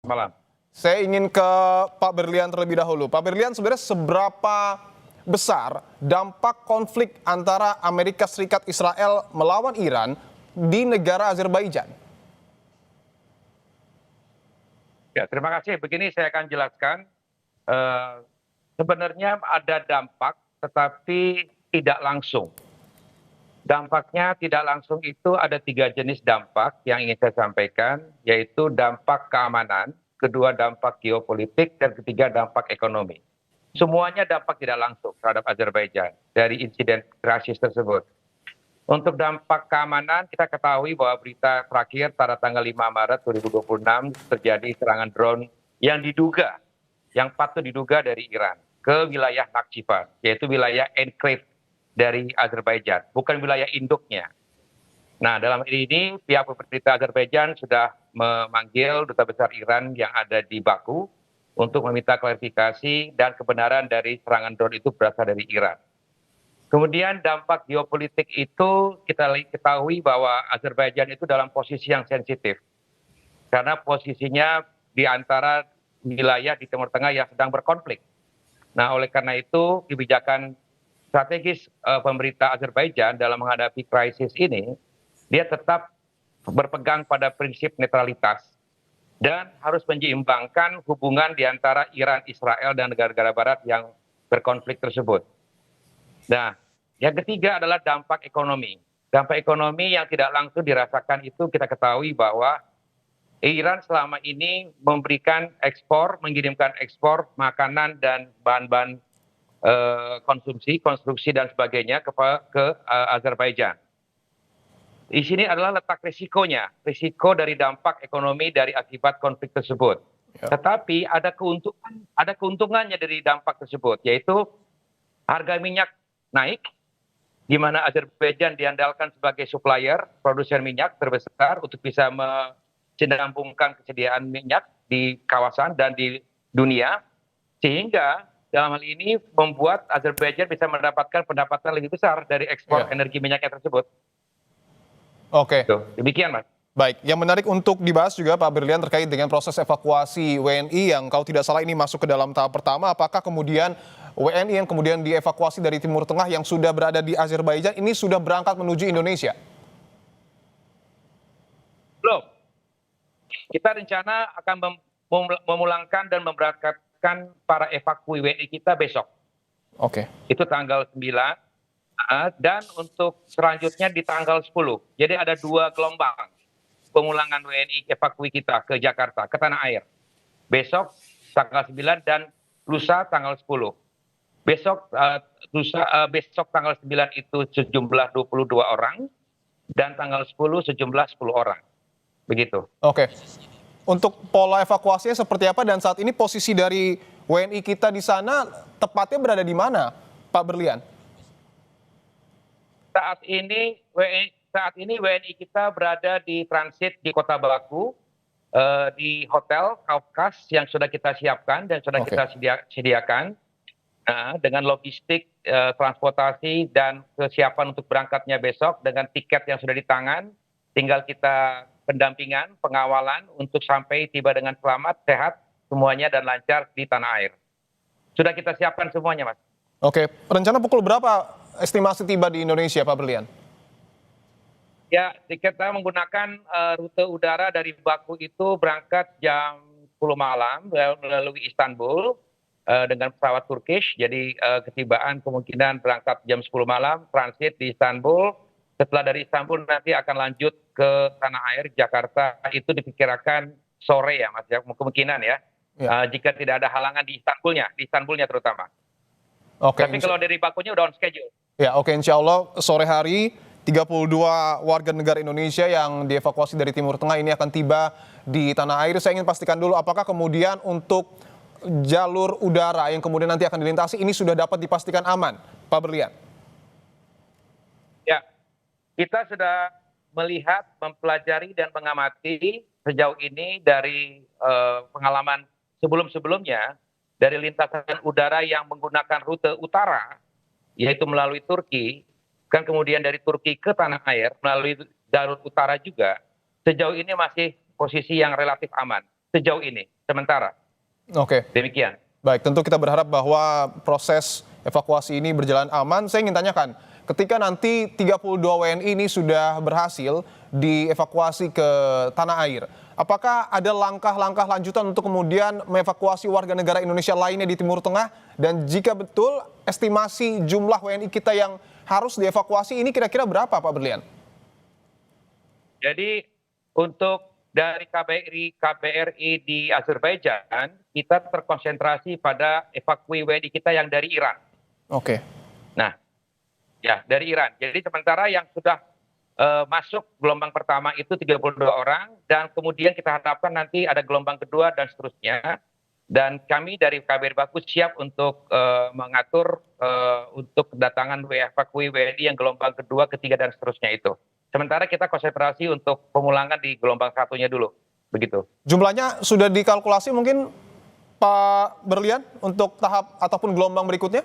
Malam. Saya ingin ke Pak Berlian terlebih dahulu. Pak Berlian, sebenarnya seberapa besar dampak konflik antara Amerika Serikat Israel melawan Iran di negara Azerbaijan? Ya, terima kasih. Begini saya akan jelaskan. Eh, Sebenarnya ada dampak, tetapi tidak langsung. Dampaknya tidak langsung itu ada 3 jenis dampak yang ingin saya sampaikan, yaitu dampak keamanan, kedua dampak geopolitik, dan ketiga dampak ekonomi. Semuanya dampak tidak langsung terhadap Azerbaijan dari insiden krisis tersebut. Untuk dampak keamanan, kita ketahui bahwa berita terakhir pada tanggal 5 Maret 2026 terjadi serangan drone yang patut diduga dari Iran ke wilayah Nakhchivan, yaitu wilayah enclave dari Azerbaijan, bukan wilayah induknya. Nah, dalam hal ini pihak pemerintah Azerbaijan sudah memanggil duta besar Iran yang ada di Baku untuk meminta klarifikasi dan kebenaran dari serangan drone itu berasal dari Iran. Kemudian dampak geopolitik itu kita ketahui bahwa Azerbaijan itu dalam posisi yang sensitif. Karena posisinya di antara wilayah di Timur Tengah yang sedang berkonflik. Nah, oleh karena itu kebijakan strategis pemerintah Azerbaijan dalam menghadapi krisis ini, dia tetap berpegang pada prinsip netralitas dan harus menyeimbangkan hubungan di antara Iran, Israel, dan negara-negara Barat yang berkonflik tersebut. Nah, yang ketiga adalah dampak ekonomi. Dampak ekonomi yang tidak langsung dirasakan itu kita ketahui bahwa Iran selama ini memberikan ekspor, mengirimkan ekspor makanan dan bahan-bahan konsumsi, konstruksi dan sebagainya ke Azerbaijan. Di sini adalah letak risikonya, risiko dari dampak ekonomi dari akibat konflik tersebut. Ya. Tetapi ada keuntungannya dari dampak tersebut, yaitu harga minyak naik, di mana Azerbaijan diandalkan sebagai supplier, produsen minyak terbesar untuk bisa mencenderungkan kesediaan minyak di kawasan dan di dunia, sehingga dalam hal ini membuat Azerbaijan bisa mendapatkan pendapatan lebih besar dari ekspor energi minyaknya tersebut. Oke. Demikian, Mas. Baik, yang menarik untuk dibahas juga Pak Berlian terkait dengan proses evakuasi WNI yang kalau tidak salah ini masuk ke dalam tahap pertama. Apakah kemudian WNI yang kemudian dievakuasi dari Timur Tengah yang sudah berada di Azerbaijan ini sudah berangkat menuju Indonesia? Belum. Kita rencana akan memulangkan dan memberangkatkan para evakui WNI kita besok. Oke. Itu tanggal 9. Dan untuk selanjutnya di tanggal 10. Jadi ada 2 gelombang pemulangan WNI evakui kita ke Jakarta, ke tanah air. Besok tanggal 9 dan lusa tanggal 10. Besok tanggal 9 itu sejumlah 22 orang dan tanggal 10 sejumlah 10 orang. Begitu. Oke. Untuk pola evakuasinya seperti apa dan saat ini posisi dari WNI kita di sana tepatnya berada di mana, Pak Berlian? Saat ini WNI kita berada di transit di Kota Baku, di Hotel Kafkas yang sudah kita siapkan dan sudah kita sediakan dengan logistik, transportasi dan kesiapan untuk berangkatnya besok dengan tiket yang sudah di tangan. Tinggal kita pendampingan, pengawalan untuk sampai tiba dengan selamat, sehat semuanya dan lancar di tanah air. Sudah kita siapkan semuanya, Mas. Oke, rencana pukul berapa estimasi tiba di Indonesia, Pak Berlian? Ya, kita menggunakan rute udara dari Baku itu berangkat jam 10 malam melalui Istanbul dengan pesawat Turkish. Jadi ketibaan kemungkinan berangkat jam 10 malam, transit di Istanbul. Setelah dari Istanbul nanti akan lanjut ke tanah air Jakarta. Itu diperkirakan sore ya, Mas, ya, kemungkinan ya. Jika tidak ada halangan di Istanbulnya terutama. Tapi kalau dari Bakunya udah on schedule. Ya, oke, insya Allah sore hari 32 warga negara Indonesia yang dievakuasi dari Timur Tengah ini akan tiba di tanah air. Saya ingin pastikan dulu apakah kemudian untuk jalur udara yang kemudian nanti akan dilintasi ini sudah dapat dipastikan aman, Pak Berlian? Ya, kita sudah melihat, mempelajari dan mengamati sejauh ini dari pengalaman sebelum-sebelumnya dari lintasan udara yang menggunakan rute utara, yaitu melalui Turki, kan kemudian dari Turki ke tanah air melalui jalur utara juga, sejauh ini masih posisi yang relatif aman. sejauh ini, sementara. Oke. Demikian. Baik, tentu kita berharap bahwa proses evakuasi ini berjalan aman. Saya ingin tanyakan, ketika nanti 32 WNI ini sudah berhasil dievakuasi ke tanah air, apakah ada langkah-langkah lanjutan untuk kemudian mengevakuasi warga negara Indonesia lainnya di Timur Tengah? Dan jika betul, estimasi jumlah WNI kita yang harus dievakuasi ini kira-kira berapa, Pak Berlian? Jadi untuk dari KBRI di Azerbaijan, kita terkonsentrasi pada evakuasi WNI kita yang dari Iran. Oke. Nah, ya dari Iran. Jadi sementara yang sudah masuk gelombang pertama itu 32 orang, dan kemudian kita harapkan nanti ada gelombang kedua dan seterusnya. Dan kami dari KBRI Baku siap untuk mengatur untuk kedatangan evakuasi WNI yang gelombang kedua, ketiga, dan seterusnya itu. Sementara kita konsentrasi untuk pemulangan di gelombang satunya dulu, begitu. Jumlahnya sudah dikalkulasi mungkin, Pak Berlian, untuk tahap ataupun gelombang berikutnya?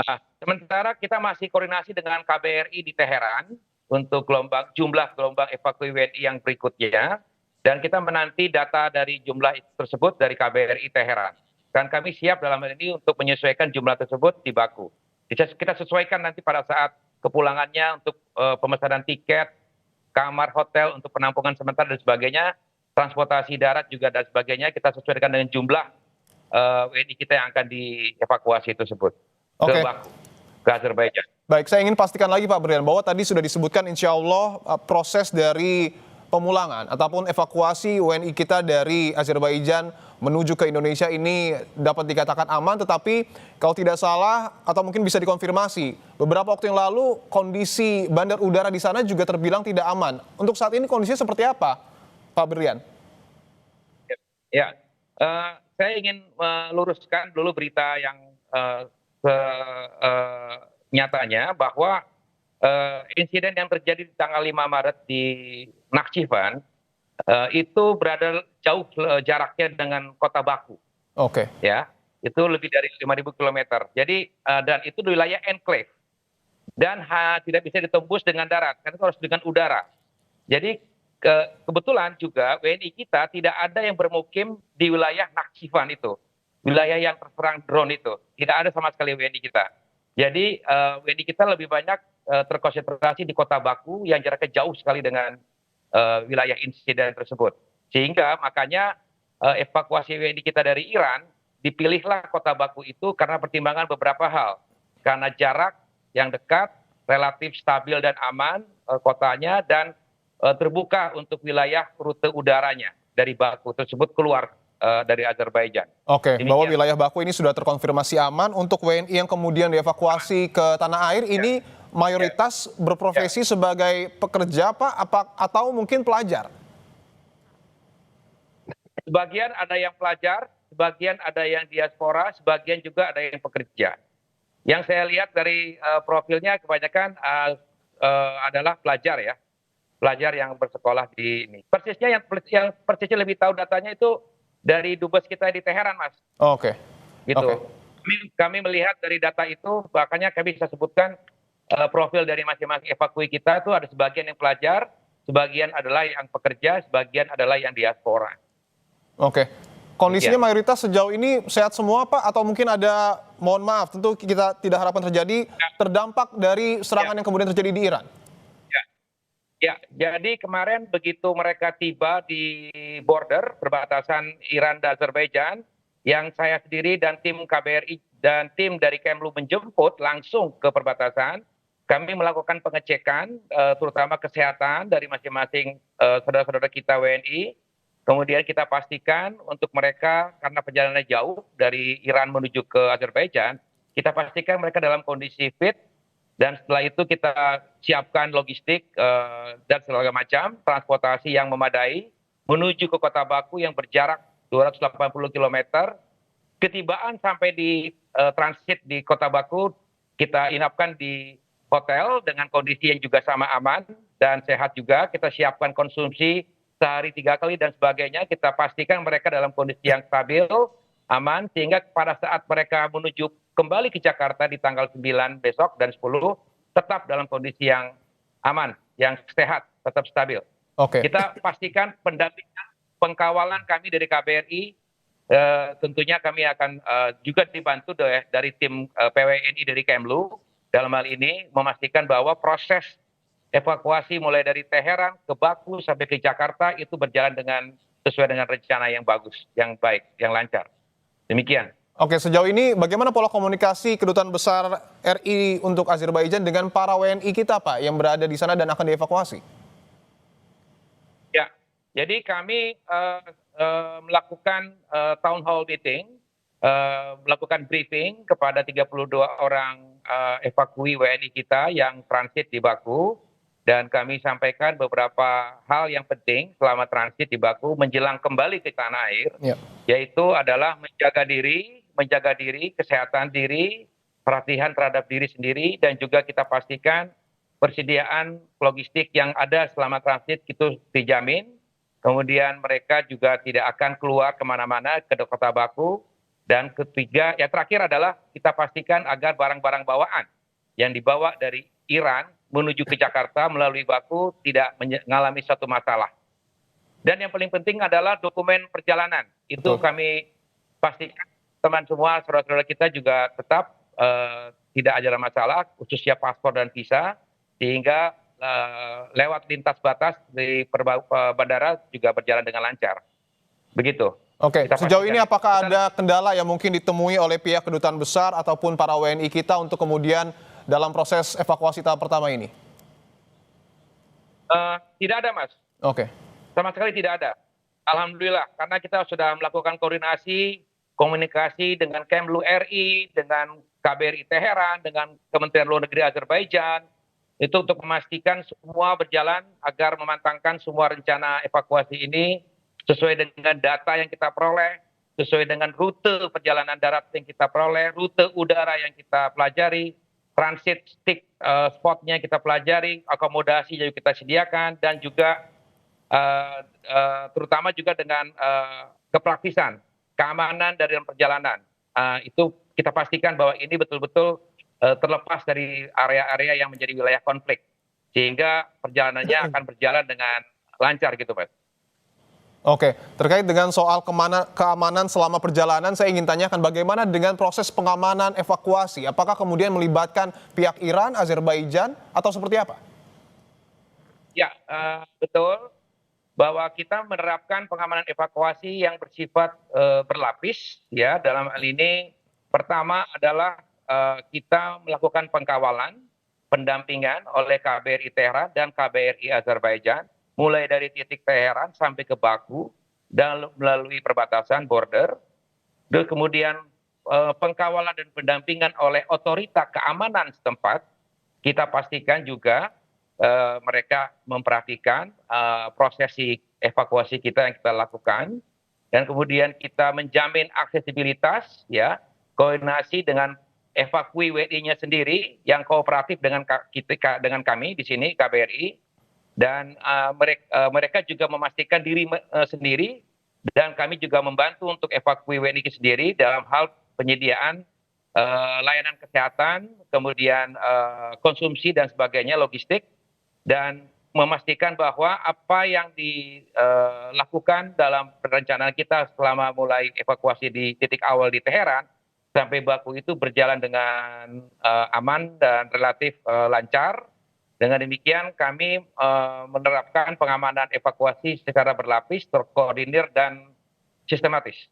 Nah, sementara kita masih koordinasi dengan KBRI di Teheran untuk jumlah gelombang evakuasi WNI yang berikutnya, dan kita menanti data dari jumlah tersebut dari KBRI Teheran. Dan kami siap dalam hal ini untuk menyesuaikan jumlah tersebut di Baku. Kita sesuaikan nanti pada saat kepulangannya untuk pemesanan tiket, kamar hotel untuk penampungan sementara dan sebagainya, transportasi darat juga dan sebagainya, kita sesuaikan dengan jumlah WNI kita yang akan dievakuasi tersebut ke Baku, ke Azerbaijan. Baik, saya ingin pastikan lagi Pak Berlian bahwa tadi sudah disebutkan insya Allah proses dari pemulangan ataupun evakuasi WNI kita dari Azerbaijan menuju ke Indonesia ini dapat dikatakan aman, tetapi kalau tidak salah atau mungkin bisa dikonfirmasi, beberapa waktu yang lalu kondisi bandar udara di sana juga terbilang tidak aman. Untuk saat ini kondisinya seperti apa, Pak Berlian? Ya, saya ingin meluruskan dulu berita yang nyatanya bahwa insiden yang terjadi di tanggal 5 Maret di Nakhchivan itu berada jauh jaraknya dengan kota Baku. Oke. Ya, itu lebih dari 5.000 kilometer. Jadi dan itu di wilayah enclave dan tidak bisa ditembus dengan darat, karena itu harus dengan udara. Jadi kebetulan juga WNI kita tidak ada yang bermukim di wilayah Nakhchivan itu, wilayah yang terserang drone itu, tidak ada sama sekali WNI kita. Jadi WNI kita lebih banyak terkonsentrasi di kota Baku yang jaraknya jauh sekali dengan wilayah insiden tersebut. Sehingga makanya evakuasi WNI kita dari Iran, dipilihlah kota Baku itu karena pertimbangan beberapa hal. Karena jarak yang dekat, relatif stabil dan aman kotanya, dan terbuka untuk wilayah rute udaranya dari Baku tersebut keluar dari Azerbaijan. Oke, bahwa wilayah Baku ini sudah terkonfirmasi aman. Untuk WNI yang kemudian dievakuasi ke tanah air ini mayoritas berprofesi sebagai pekerja, Pak, atau mungkin pelajar? Sebagian ada yang pelajar, sebagian ada yang diaspora, sebagian juga ada yang pekerja. Yang saya lihat dari profilnya kebanyakan adalah pelajar ya, pelajar yang bersekolah di ini. Persisnya yang persisnya lebih tahu datanya itu dari dubes kita di Teheran, Mas. Oke. Gitu. Okay. Kami melihat dari data itu, makanya kami bisa sebutkan profil dari masing-masing evakuasi kita itu ada sebagian yang pelajar, sebagian adalah yang pekerja, sebagian adalah yang diaspora. Oke. Kondisinya mayoritas sejauh ini sehat semua, Pak? Atau mungkin ada, mohon maaf, tentu kita tidak harapkan terjadi, terdampak dari serangan yang kemudian terjadi di Iran? Ya, jadi kemarin begitu mereka tiba di border perbatasan Iran dan Azerbaijan, yang saya sendiri dan tim KBRI dan tim dari Kemlu menjemput langsung ke perbatasan, kami melakukan pengecekan terutama kesehatan dari masing-masing saudara-saudara kita WNI. Kemudian kita pastikan untuk mereka, karena perjalanannya jauh dari Iran menuju ke Azerbaijan, kita pastikan mereka dalam kondisi fit, dan setelah itu kita siapkan logistik dan segala macam transportasi yang memadai menuju ke kota Baku yang berjarak 280 km. Ketibaan sampai di transit di kota Baku, kita inapkan di hotel dengan kondisi yang juga sama aman dan sehat juga. Kita siapkan konsumsi sehari 3 kali dan sebagainya. Kita pastikan mereka dalam kondisi yang stabil, aman, sehingga pada saat mereka menuju kembali ke Jakarta di tanggal 9 besok dan 10, tetap dalam kondisi yang aman, yang sehat, tetap stabil. Oke. Kita pastikan pendampingan pengkawalan kami dari KBRI, tentunya kami akan juga dibantu dari tim PWNI dari Kemlu dalam hal ini memastikan bahwa proses evakuasi mulai dari Teheran ke Baku sampai ke Jakarta itu berjalan sesuai dengan rencana yang bagus, yang baik, yang lancar. Demikian. Oke, sejauh ini bagaimana pola komunikasi Kedutaan Besar RI untuk Azerbaijan dengan para WNI kita, Pak, yang berada di sana dan akan dievakuasi? Ya, jadi kami melakukan town hall meeting, melakukan briefing kepada 32 orang evakui WNI kita yang transit di Baku, dan kami sampaikan beberapa hal yang penting selama transit di Baku menjelang kembali ke tanah air, yaitu adalah menjaga diri, kesehatan diri, perhatian terhadap diri sendiri, dan juga kita pastikan persediaan logistik yang ada selama transit itu dijamin. Kemudian mereka juga tidak akan keluar kemana-mana ke kota Baku. Dan ketiga, yang terakhir adalah kita pastikan agar barang-barang bawaan yang dibawa dari Iran menuju ke Jakarta melalui Baku tidak mengalami suatu masalah. Dan yang paling penting adalah dokumen perjalanan. Itu kami pastikan teman semua, saudara-saudara kita juga tetap tidak ada masalah, khususnya paspor dan visa, sehingga lewat lintas batas di bandara juga berjalan dengan lancar. Begitu. Oke, sejauh ini apakah ada kendala yang mungkin ditemui oleh pihak Kedutaan Besar ataupun para WNI kita untuk kemudian dalam proses evakuasi tahap pertama ini? Tidak ada, Mas. Oke. Sama sekali tidak ada. Alhamdulillah, karena kita sudah melakukan komunikasi dengan Kemlu RI, dengan KBRI Teheran, dengan Kementerian Luar Negeri Azerbaijan, itu untuk memastikan semua berjalan agar memantangkan semua rencana evakuasi ini sesuai dengan data yang kita peroleh, sesuai dengan rute perjalanan darat yang kita peroleh, rute udara yang kita pelajari, transit stick spotnya kita pelajari, akomodasi juga kita sediakan, dan juga terutama juga dengan kepraktisan, keamanan dari perjalanan. Itu kita pastikan bahwa ini betul-betul terlepas dari area-area yang menjadi wilayah konflik, sehingga perjalanannya akan berjalan dengan lancar gitu, Pak. Oke, terkait dengan soal keamanan selama perjalanan, saya ingin tanyakan bagaimana dengan proses pengamanan evakuasi? Apakah kemudian melibatkan pihak Iran, Azerbaijan, atau seperti apa? Ya, betul bahwa kita menerapkan pengamanan evakuasi yang bersifat berlapis. Ya, dalam hal ini pertama adalah kita melakukan pengkawalan, pendampingan oleh KBRI Teheran dan KBRI Azerbaijan, mulai dari titik Teheran sampai ke Baku dan melalui perbatasan border. Dan kemudian pengkawalan dan pendampingan oleh otoritas keamanan setempat, kita pastikan juga mereka memperhatikan prosesi evakuasi kita yang kita lakukan, dan kemudian kita menjamin aksesibilitas, ya, koordinasi dengan evakui WNI-nya sendiri yang kooperatif dengan kami di sini KBRI, dan mereka juga memastikan diri sendiri, dan kami juga membantu untuk evakui WNI sendiri dalam hal penyediaan layanan kesehatan, kemudian konsumsi dan sebagainya, logistik, dan memastikan bahwa apa yang dilakukan dalam perencanaan kita selama mulai evakuasi di titik awal di Teheran sampai Baku itu berjalan dengan aman dan relatif lancar. Dengan demikian kami menerapkan pengamanan evakuasi secara berlapis, terkoordinir, dan sistematis.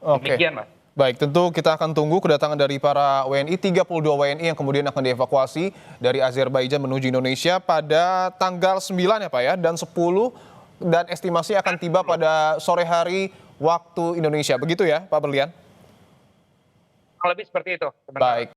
Demikian, Mas. Baik, tentu kita akan tunggu kedatangan dari para WNI, 32 WNI yang kemudian akan dievakuasi dari Azerbaijan menuju Indonesia pada tanggal 9 ya Pak ya, dan 10, dan estimasi akan tiba pada sore hari waktu Indonesia. Begitu ya Pak Berlian? Lebih seperti itu. Baik.